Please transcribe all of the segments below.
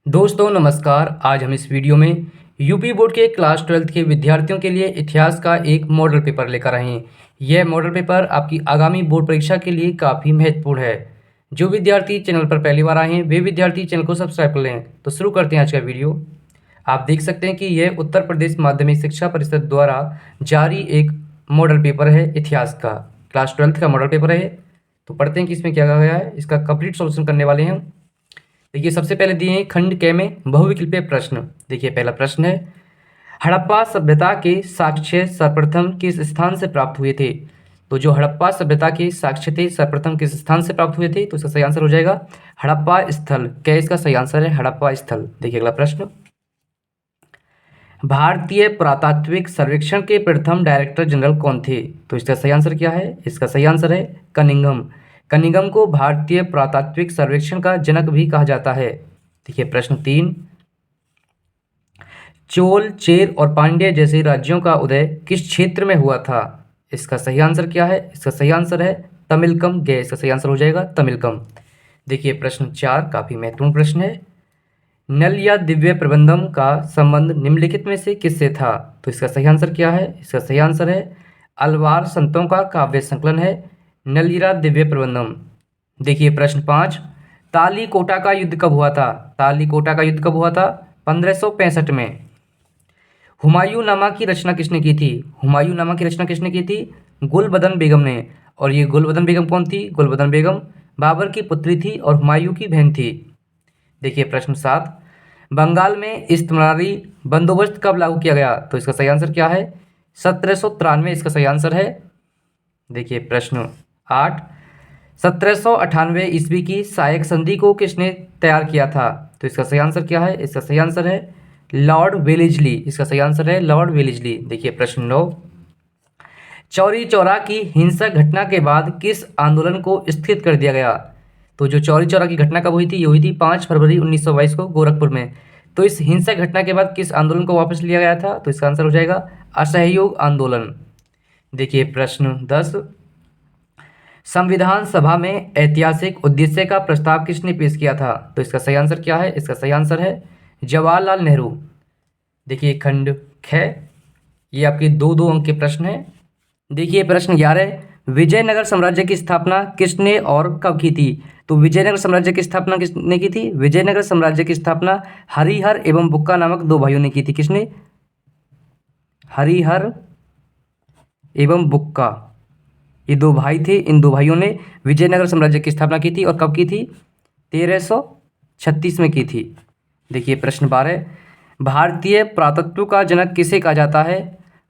दोस्तों नमस्कार। आज हम इस वीडियो में यूपी बोर्ड के क्लास 12th के विद्यार्थियों के लिए इतिहास का एक मॉडल पेपर लेकर आए हैं। यह मॉडल पेपर आपकी आगामी बोर्ड परीक्षा के लिए काफ़ी महत्वपूर्ण है। जो विद्यार्थी चैनल पर पहली बार आए हैं वे विद्यार्थी चैनल को सब्सक्राइब कर लें। तो शुरू करते हैं आज का वीडियो। आप देख सकते हैं कि यह उत्तर प्रदेश माध्यमिक शिक्षा परिषद द्वारा जारी एक मॉडल पेपर है इतिहास का, क्लास 12th का मॉडल पेपर है। तो पढ़ते हैं कि इसमें क्या कहा गया है। इसका कंप्लीट सॉल्यूशन करने वाले हैं हम। देखिए सबसे पहले दिए हैं खंड क में बहुविकल्पीय प्रश्न। देखिए पहला प्रश्न है, हड़प्पा सभ्यता के साक्ष्य सर्वप्रथम किस स्थान से प्राप्त हुए थे। तो जो हड़प्पा सभ्यता के साक्ष्य थे सर्वप्रथम किस स्थान से प्राप्त हुए थे, तो इसका सही आंसर हो जाएगा हड़प्पा स्थल। क्या इसका सही आंसर है? हड़प्पा स्थल। देखिए अगला प्रश्न, भारतीय पुरातात्विक सर्वेक्षण के प्रथम डायरेक्टर जनरल कौन थे। तो इसका सही आंसर क्या है? इसका सही आंसर है कनिंघम। कनिंघम को भारतीय पुरातात्विक सर्वेक्षण का जनक भी कहा जाता है। देखिए प्रश्न 3, चोल, चेर और पांड्य जैसे राज्यों का उदय किस क्षेत्र में हुआ था। इसका सही आंसर क्या है? इसका सही आंसर है तमिलकम। गए इसका सही आंसर हो जाएगा तमिलकम। देखिए प्रश्न 4 काफी महत्वपूर्ण प्रश्न है, नल या दिव्य प्रबंधम का संबंध निम्नलिखित में से किससे था। तो इसका सही आंसर क्या है? इसका सही आंसर है अलवार संतों का काव्य संकलन है नलिरा दिव्य प्रबंधम। देखिए प्रश्न 5, तालीकोटा का युद्ध कब हुआ था। तालीकोटा का युद्ध कब हुआ था? 1565 में। हुमायूं नामा की रचना किसने की थी। हुमायूं नामा की रचना किसने की थी? गुलबदन बेगम ने। और ये गुलबदन बेगम कौन थी? गुलबदन बेगम बाबर की पुत्री थी और हुमायूं की बहन थी। देखिए प्रश्न 7, बंगाल में इस्तमरारी बंदोबस्त कब लागू किया गया। तो इसका सही आंसर क्या है? 1793 इसका सही आंसर है। देखिए प्रश्न 8, 1798 ईस्वी की सायक संधि को किसने तैयार किया था। तो इसका सही आंसर क्या है? इसका सही आंसर है लॉर्ड वेलेस्ली। इसका सही आंसर है लॉर्ड वेलेस्ली। देखिए प्रश्न 9, चौरी चौरा की हिंसक घटना के बाद किस आंदोलन को स्थगित कर दिया गया। तो जो चौरी चौरा की घटना कब हुई थी? ये हुई थी 5 फरवरी 1922 को गोरखपुर में। तो इस हिंसक घटना के बाद किस आंदोलन को वापस लिया गया था। तो इसका आंसर हो जाएगा असहयोग आंदोलन। देखिए प्रश्न 10, संविधान सभा में ऐतिहासिक उद्देश्य का प्रस्ताव किसने पेश किया था। तो इसका सही आंसर क्या है? इसका सही आंसर है जवाहरलाल नेहरू। देखिए खंड ख, ये आपके 2-2 अंक के प्रश्न हैं। देखिए प्रश्न 11, विजयनगर साम्राज्य की स्थापना किसने और कब की थी। तो विजयनगर साम्राज्य की स्थापना किसने की थी? विजयनगर साम्राज्य की स्थापना हरिहर एवं बुक्का नामक 2 भाइयों ने की थी। किसने? हरिहर एवं बुक्का, ये 2 भाई थे। इन 2 भाइयों ने विजयनगर साम्राज्य की स्थापना की थी और कब की थी? 1336 में की थी। देखिए प्रश्न 12, भारतीय पुरातत्व का जनक किसे कहा जाता है।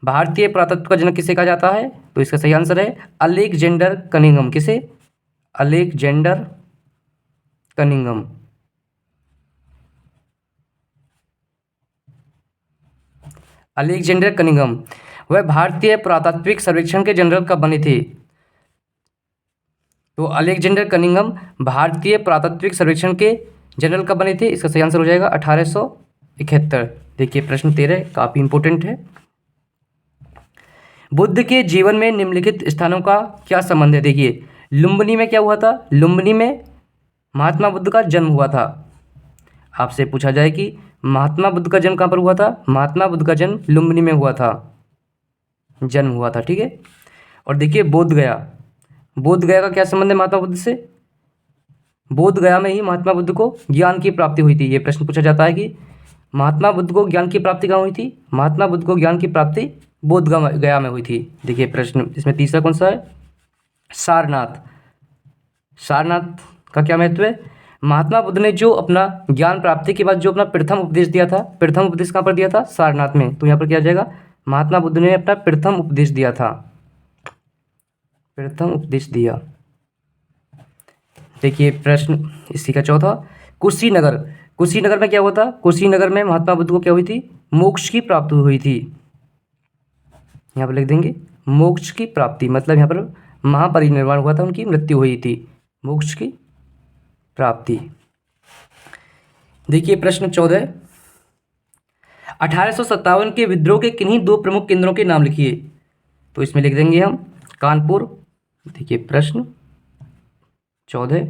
भारतीय पुरातत्व का जनक किसे कहा जाता है। तो इसका सही आंसर है अलेक्जेंडर कनिंघम। किसे? Alexander Cunningham. अलेक्जेंडर कनिंघम वह भारतीय पुरातात्विक सर्वेक्षण के जनरल कब बने थे। तो अलेक्जेंडर कनिंघम भारतीय पुरातात्विक सर्वेक्षण के जनरल कब बने थे। इसका सही आंसर हो जाएगा 1871। देखिए प्रश्न 13 काफी इंपॉर्टेंट है, बुद्ध के जीवन में निम्नलिखित स्थानों का क्या संबंध है। देखिए लुम्बिनी में क्या हुआ था? लुम्बिनी में महात्मा बुद्ध का जन्म हुआ था। आपसे पूछा जाए कि महात्मा बुद्ध का जन्म कहाँ पर हुआ था। महात्मा बुद्ध का जन्म लुम्बिनी में हुआ था, जन्म हुआ था। ठीक है। और देखिए बोध गया, बोध गया का क्या संबंध है महात्मा बुद्ध से। बोध गया में ही महात्मा बुद्ध को ज्ञान की प्राप्ति हुई थी। ये प्रश्न पूछा जाता है कि महात्मा बुद्ध को ज्ञान की प्राप्ति कहाँ हुई थी। महात्मा बुद्ध को ज्ञान की प्राप्ति बोध गया में हुई थी। देखिए प्रश्न इसमें तीसरा कौन सा है? सारनाथ। सारनाथ का क्या महत्व है? महात्मा बुद्ध ने जो अपना ज्ञान प्राप्ति के बाद जो अपना प्रथम उपदेश दिया था, प्रथम उपदेश कहाँ पर दिया था? सारनाथ में। तो यहाँ पर क्या आ जाएगा? महात्मा बुद्ध ने अपना प्रथम उपदेश दिया था, प्रथम उपदेश दिया। देखिए प्रश्न इसी का चौथा, कुशीनगर। कुशीनगर में क्या हुआ था? कुशीनगर में महात्मा बुद्ध को क्या हुई थी? मोक्ष की प्राप्ति हुई थी। यहाँ पर लिख देंगे मोक्ष की प्राप्ति, मतलब यहाँ पर महापरिनिर्वाण हुआ था, उनकी मृत्यु हुई थी, मोक्ष की प्राप्ति। देखिए प्रश्न 14, 1857 के विद्रोह के किन्हीं 2 प्रमुख केंद्रों के नाम लिखिए। तो इसमें लिख देंगे हम कानपुर। देखिए प्रश्न 14,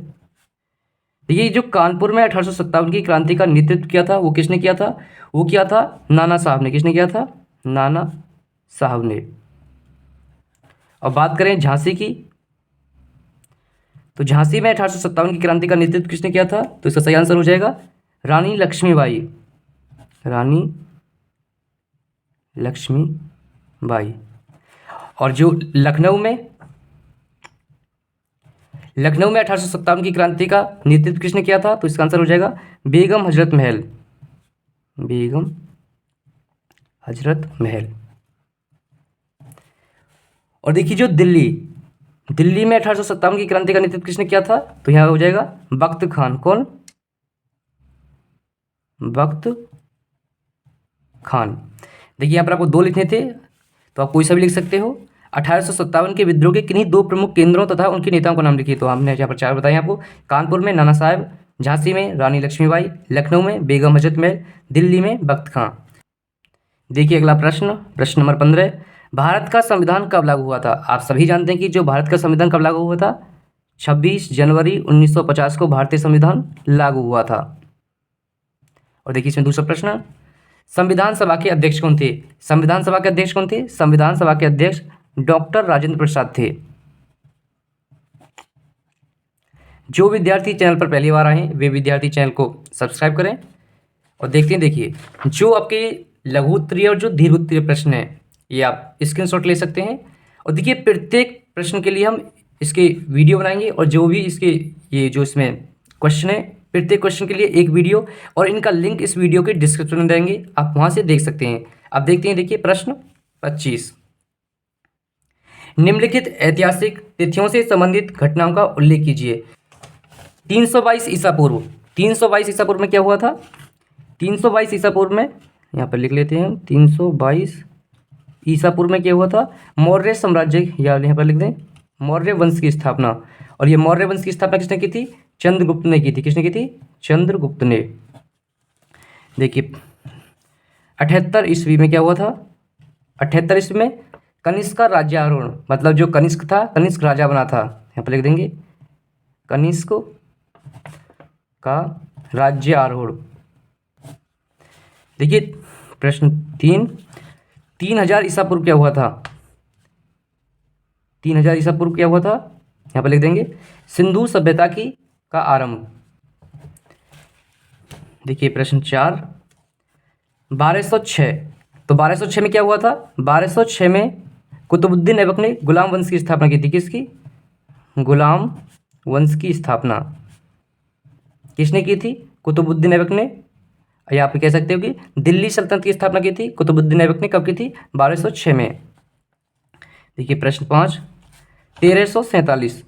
देखिए जो कानपुर में 1857 की क्रांति का नेतृत्व किया था वो किसने किया था? वो किया था नाना साहब ने। किसने किया था? नाना साहब ने। अब बात करें झांसी की, तो झांसी में 1857 की क्रांति का नेतृत्व किसने किया था? तो इसका सही आंसर हो जाएगा रानी लक्ष्मीबाई। रानी लक्ष्मीबाई। और जो लखनऊ में 1857 की क्रांति का नेतृत्व किसने किया था? तो इसका आंसर हो जाएगा बेगम हजरत महल। बेगम हजरत महल। और देखिए जो दिल्ली में 1857 की क्रांति का नेतृत्व किसने किया था? तो यहां हो जाएगा बख्त खान। कौन? बख्त खान। देखिए यहाँ पर आपको दो लिखने थे तो आप कोई सा भी लिख सकते हो। 1857 के विद्रोह के किन्हीं दो प्रमुख केंद्रों तथा उनके नेताओं का नाम लिखिए। तो हमने यहाँ पर चार बताए आपको। कानपुर में नाना साहब, झांसी में रानी लक्ष्मीबाई, लखनऊ में बेगम हजरत महल, दिल्ली में बख्त खां। देखिए अगला प्रश्न नंबर 15। भारत का संविधान कब लागू हुआ था? आप सभी जानते हैं कि जो भारत का संविधान कब लागू हुआ था? 26 जनवरी 1950 को भारतीय संविधान लागू हुआ था। और देखिए इसमें दूसरा प्रश्न, संविधान सभा के अध्यक्ष कौन थे? संविधान सभा के अध्यक्ष कौन थे? संविधान सभा के अध्यक्ष डॉक्टर राजेंद्र प्रसाद थे। जो विद्यार्थी चैनल पर पहली बार आए हैं वे विद्यार्थी चैनल को सब्सक्राइब करें और देखते हैं। देखिए जो आपके लघु उत्तरीय और जो दीर्घ उत्तरीय प्रश्न है ये आप स्क्रीनशॉट ले सकते हैं। और देखिए प्रत्येक प्रश्न के लिए हम इसके वीडियो बनाएंगे और जो भी इसके ये जो इसमें क्वेश्चन है प्रत्येक क्वेश्चन के लिए एक वीडियो और इनका लिंक इस वीडियो के डिस्क्रिप्शन में देंगे, आप वहां से देख सकते हैं। अब देखते हैं। देखिए प्रश्न 25, निम्नलिखित ऐतिहासिक तिथियों से संबंधित घटनाओं का उल्लेख कीजिए। 322 ईसा पूर्व। 322 ईसा पूर्व में क्या हुआ था? 322 ईसा पूर्व में यहाँ पर लिख लेते हैं। 322 ईसा पूर्व में क्या हुआ था? मौर्य साम्राज्य, या यहाँ पर लिख दें मौर्य वंश की स्थापना। और ये मौर्य वंश की स्थापना किसने की थी? चंद्रगुप्त ने की थी। किसने की थी? चंद्रगुप्त ने। देखिए 78 ईस्वी में क्या हुआ था? 78 ईस्वी में कनिष्क का राज्यारोहण, मतलब जो कनिष्क था, कनिष्क राजा बना था। यहाँ पर लिख देंगे कनिष्क का राज्यारोहण। देखिए प्रश्न 3000 ईसा पूर्व क्या हुआ था? 3000 ईसा पूर्व क्या हुआ था? यहाँ पर लिख देंगे सिंधु सभ्यता का आरंभ। देखिए प्रश्न 4, 1206। तो 1206 में क्या हुआ था? 1206 में कुतुबुद्दीन ऐबक ने गुलाम वंश की स्थापना की थी। किसकी? गुलाम वंश की स्थापना किसने की थी? कुतुबुद्दीन ऐबक ने। या आप कह सकते हो कि दिल्ली सल्तनत की स्थापना की थी कुतुबुद्दीन ऐबक ने। कब की थी? 1206 में। देखिए प्रश्न 5, 1347।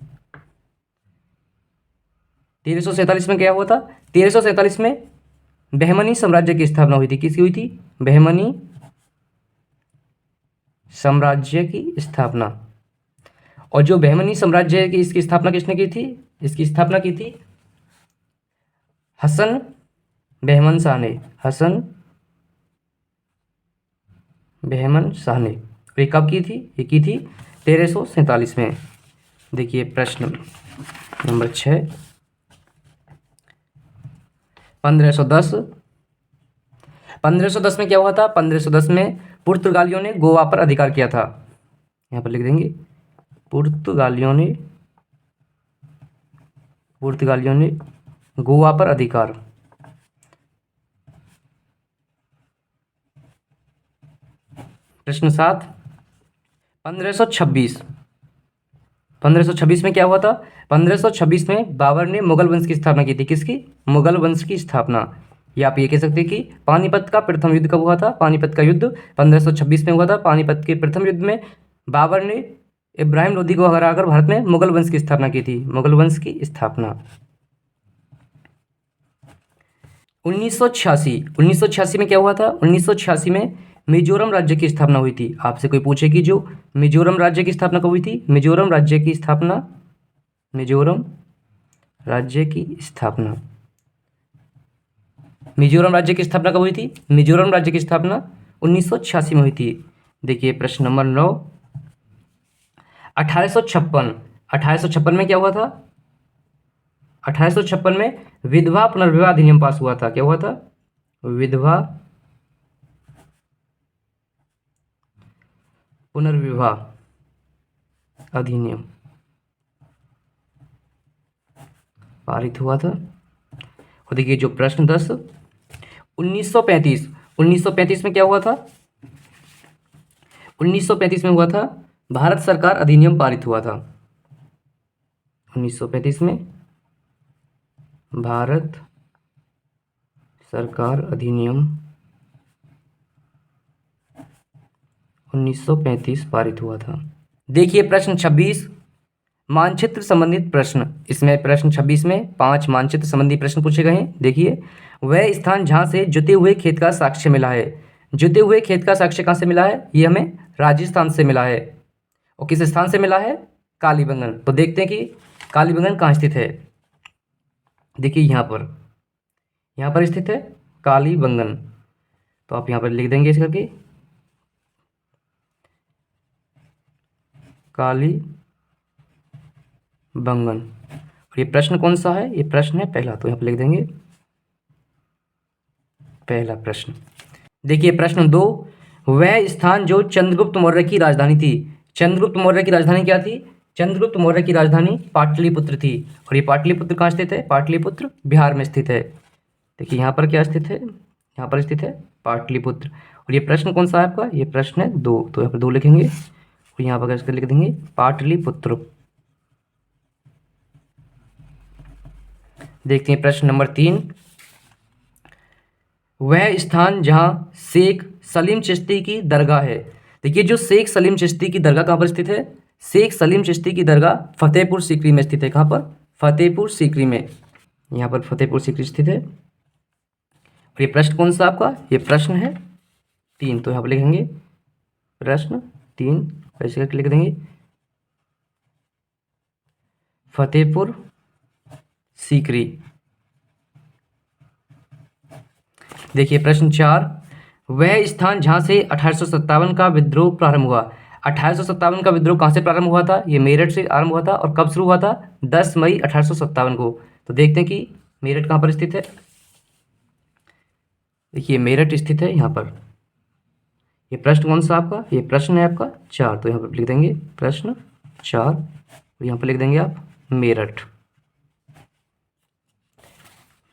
1347 में क्या हुआ था? 1347 में बहमनी साम्राज्य की स्थापना हुई थी। किसकी हुई थी? बहमनी साम्राज्य की स्थापना। और जो बहमनी साम्राज्य की इसकी स्थापना किसने की थी? इसकी स्थापना की थी हसन बहमन शाह ने। हसन बहमन शाह ने। ये कब की थी? ये की थी 1347 में। देखिए प्रश्न नंबर 6, 1510। 1510 में क्या हुआ था? 1510 में पुर्तगालियों ने गोवा पर अधिकार किया था। यहाँ पर लिख देंगे पुर्तगालियों ने गोवा पर अधिकार। प्रश्न 7, 1526। 1526 में क्या हुआ था? 1526 में बाबर ने मुगल वंश की स्थापना की थी। किसकी? मुगल वंश की स्थापना। या आप ये कह सकते हैं कि पानीपत का प्रथम युद्ध कब हुआ था? पानीपत का युद्ध 1526 में हुआ था। पानीपत के प्रथम युद्ध में बाबर ने इब्राहिम लोदी को हराकर भारत में मुगल वंश की स्थापना की थी। मुगल वंश की स्थापना। 1986 में क्या हुआ था? 1986 में मिजोरम राज्य की स्थापना हुई थी। आपसे कोई पूछे कि जो मिजोरम राज्य की स्थापना कब हुई थी? मिजोरम राज्य की स्थापना 1986 में हुई थी। देखिए प्रश्न नंबर 9, 1856। 1856 में क्या हुआ था? 1856 में विधवा पुनर्विवाह अधिनियम पास हुआ था। क्या हुआ था? विधवा पुनर्विवाह अधिनियम पारित हुआ था। और देखिए जो प्रश्न 10, 1935 में क्या हुआ था? 1935 में हुआ था भारत सरकार अधिनियम पारित हुआ था। 1935 में भारत सरकार अधिनियम 1935 पारित हुआ था। देखिए प्रश्न 26, मानचित्र संबंधित प्रश्न। इसमें प्रश्न 26 में 5 मानचित्र संबंधी प्रश्न पूछे गए हैं। देखिए, वह स्थान जहाँ से जुते हुए खेत का साक्ष्य मिला है। जुते हुए खेत का साक्ष्य कहाँ से मिला है? ये हमें राजस्थान से मिला है। और किस स्थान से मिला है? कालीबंगन। तो देखते हैं कि कालीबंगन कहाँ स्थित है। देखिए यहाँ पर स्थित है कालीबंगन। तो आप यहाँ पर लिख देंगे इस करके कालीबंगन। और ये प्रश्न कौन सा है? ये प्रश्न है पहला। तो यहाँ पर लिख देंगे पहला प्रश्न। देखिए प्रश्न 2, वह स्थान जो चंद्रगुप्त मौर्य की राजधानी थी। चंद्रगुप्त मौर्य की राजधानी क्या थी? चंद्रगुप्त मौर्य की राजधानी पाटलिपुत्र थी। और ये पाटलिपुत्र कहाँ स्थित है? पाटलिपुत्र बिहार में स्थित है। देखिए यहाँ पर क्या स्थित है? यहाँ पर स्थित है पाटलिपुत्र। और ये प्रश्न कौन सा है आपका? ये प्रश्न है 2। तो यहाँ पर 2 लिखेंगे और यहाँ पर इसका लिख देंगे पाटलिपुत्र। देखते हैं प्रश्न नंबर 3, वह स्थान जहाँ शेख सलीम चिश्ती की दरगाह है। देखिए जो शेख सलीम चिश्ती की दरगाह कहाँ पर स्थित है? शेख सलीम चिश्ती की दरगाह फतेहपुर सीकरी में स्थित है। कहाँ पर? फतेहपुर सीकरी में। यहाँ पर फतेहपुर सीकरी स्थित है। और ये प्रश्न कौन सा आपका? ये प्रश्न है 3। तो यहाँ पर लिखेंगे प्रश्न 3, ऐसे करके लिख देंगे फतेहपुर सीकरी। देखिए प्रश्न 4, वह स्थान जहाँ से 1857 का विद्रोह प्रारंभ हुआ। 1857 का विद्रोह कहाँ से प्रारंभ हुआ था? ये मेरठ से आरंभ हुआ था। और कब शुरू हुआ था? 10 मई 1857 को। तो देखते हैं कि मेरठ कहाँ पर स्थित है। देखिए मेरठ स्थित है यहाँ पर। ये प्रश्न कौन सा आपका? ये प्रश्न है आपका 4। तो यहाँ पर लिख देंगे प्रश्न 4 और यहाँ पर लिख देंगे आप मेरठ।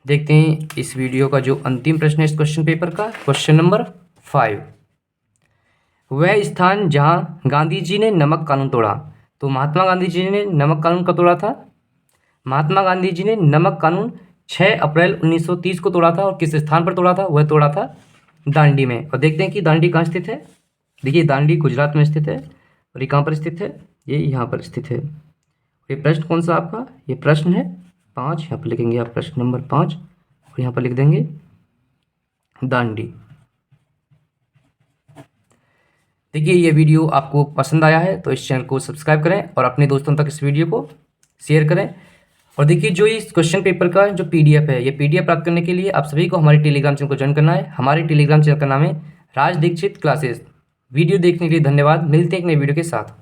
देखते हैं इस वीडियो का जो अंतिम प्रश्न है इस क्वेश्चन पेपर का, क्वेश्चन नंबर 5, वह स्थान जहाँ गांधी जी ने नमक कानून तोड़ा। तो महात्मा गांधी जी ने नमक कानून कब तोड़ा था? महात्मा गांधी जी ने नमक कानून 6 अप्रैल 1930 को तोड़ा था। और किस स्थान पर तोड़ा था? वह तोड़ा था दांडी में। और देखते हैं कि दांडी कहाँ स्थित है। देखिए दांडी गुजरात में स्थित है। और ये कहाँ पर स्थित है? ये यहाँ पर स्थित है। ये प्रश्न कौन सा आपका? ये प्रश्न है 5। यहाँ पर लिखेंगे आप प्रश्न नंबर 5 और यहाँ पर लिख देंगे दांडी। देखिए ये वीडियो आपको पसंद आया है तो इस चैनल को सब्सक्राइब करें और अपने दोस्तों तक इस वीडियो को शेयर करें। और देखिए जो इस क्वेश्चन पेपर का जो PDF है, ये PDF प्राप्त करने के लिए आप सभी को हमारे टेलीग्राम चैनल को ज्वाइन करना है। हमारे टेलीग्राम चैनल का नाम है राज दीक्षित क्लासेस। वीडियो देखने के लिए धन्यवाद। मिलते हैं एक नई वीडियो के साथ।